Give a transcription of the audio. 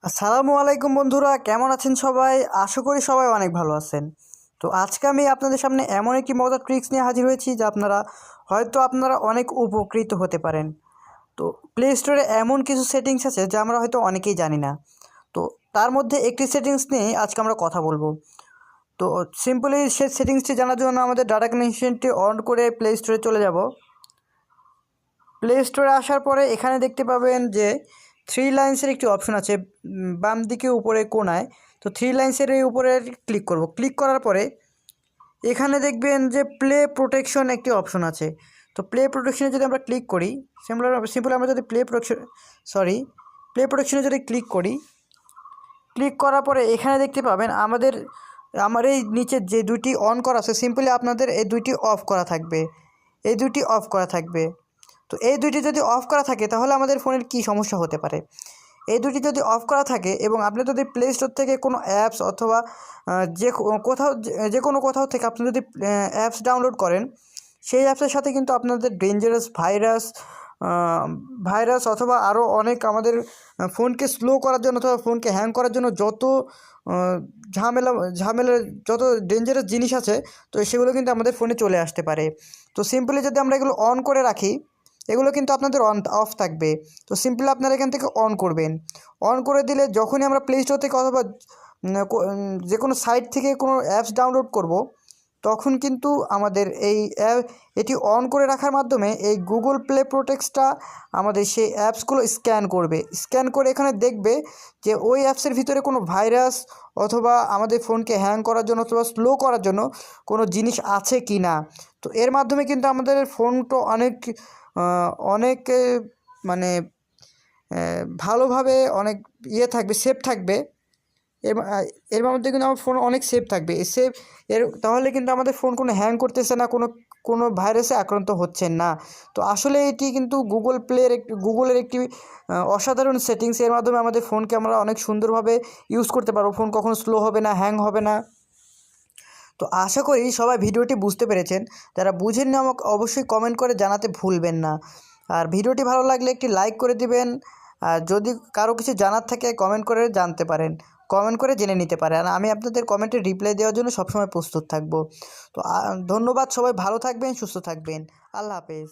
আসসালামু আলাইকুম বন্ধুরা, কেমন আছেন সবাই? আশা করি সবাই অনেক ভালো আছেন। তো আজকে আমি আপনাদের সামনে এমন একটি মজার ট্রিক্স নিয়ে হাজির হয়েছি যা আপনারা অনেক উপকৃত হতে পারেন। তো প্লে স্টোরে এমন কিছু সেটিংস আছে যা আমরা হয়তো অনেকেই জানি না। তো তার মধ্যে একটি সেটিংস নিয়ে আজকে আমরা কথা বলবো। তো সিম্পলি সে সেটিংসটি জানার জন্য আমাদের ডাটা কানেকশনটি অন করে প্লে স্টোরে চলে যাব। প্লে স্টোরে আসার পরে এখানে দেখতে পাবেন যে থ্রি লাইন্সের একটি অপশন আছে বাম দিকে উপরে কোণায়। তো থ্রি লাইন্সের এই উপরে ক্লিক করব। ক্লিক করার পরে এখানে দেখবেন যে প্লে প্রোটেকশন একটি অপশন আছে। তো প্লে প্রোটেকশনে যদি আমরা ক্লিক করি, সিম্পল আমরা যদি প্লে প্রোটেকশনে যদি ক্লিক করি, ক্লিক করার পরে এখানে দেখতে পাবেন আমার এই নিচে যে দুইটি অন করা আছে, সিম্পলি আপনাদের এই দুইটি অফ করা থাকবে। এই দুইটি অফ করা থাকবে। তো এই দুইটি যদি অফ করা থাকে তাহলে আমাদের ফোনের কী সমস্যা হতে পারে? এই দুটি যদি অফ করা থাকে এবং আপনি যদি প্লে স্টোর থেকে কোনো অ্যাপস অথবা যে কোনো কোথাও থেকে আপনি যদি অ্যাপস ডাউনলোড করেন, সেই অ্যাপসের সাথে কিন্তু আপনাদের ডেঞ্জারাস ভাইরাস অথবা আরও অনেক আমাদের ফোনকে স্লো করার জন্য অথবা ফোনকে হ্যাং করার জন্য যত ঝামেলা যত ডেঞ্জারাস জিনিস আছে, তো সেগুলো কিন্তু আমাদের ফোনে চলে আসতে পারে। তো সিম্পলি যদি আমরা এগুলো অন করে রাখি, এগুলো কিন্তু আপনাদের অফ থাকবে। তো সিম্পলি আপনারা এখান থেকে অন করবেন। অন করে দিলে যখনই আমরা প্লে স্টোর থেকে অথবা যে কোনো সাইট থেকে কোনো অ্যাপস ডাউনলোড করব, তখন কিন্তু আমাদের এটি অন করে রাখার মাধ্যমে এই গুগল প্লে প্রোটেক্টসটা আমাদের সেই অ্যাপসগুলো স্ক্যান করবে। স্ক্যান করে এখানে দেখবে যে ওই অ্যাপসের ভিতরে কোনো ভাইরাস অথবা আমাদের ফোনকে হ্যাং করার জন্য অথবা স্লো করার জন্য কোনো জিনিস আছে কি না। তো এর মাধ্যমে কিন্তু আমাদের ফোনটা অনেক মানে ভালোভাবে অনেক থাকবে, সেফ থাকবে। এর এর মধ্যে কিন্তু আমার ফোন অনেক সেফ থাকবে। তাহলে কিন্তু আমাদের ফোন কোনো হ্যাং করতেছে না, কোনো ভাইরাসে আক্রান্ত হচ্ছে না। তো আসলে এটি কিন্তু গুগলের একটি অসাধারণ সেটিংস। এর মাধ্যমে আমাদের ফোনকে আমরা অনেক সুন্দরভাবে ইউজ করতে পারবো। ফোন কখনো স্লো হবে না, হ্যাং হবে না। তো আশা করি সবাই ভিডিওটি বুঝতে পেরেছেন। যারা বুঝেননি আমাকে অবশ্যই কমেন্ট করে জানাতে ভুলবেন না। আর ভিডিওটি ভালো লাগলে একটি লাইক করে দিবেন। আর যদি কারো কিছু জানার থাকে কমেন্ট করে জানতে পারেন, কমেন্ট করে জেনে নিতে পারেন। আর আমি আপনাদের কমেন্টে রিপ্লাই দেওয়ার জন্য সবসময় প্রস্তুত থাকব। তো ধন্যবাদ, সবাই ভালো থাকবেন, সুস্থ থাকবেন। আল্লাহ হাফেজ।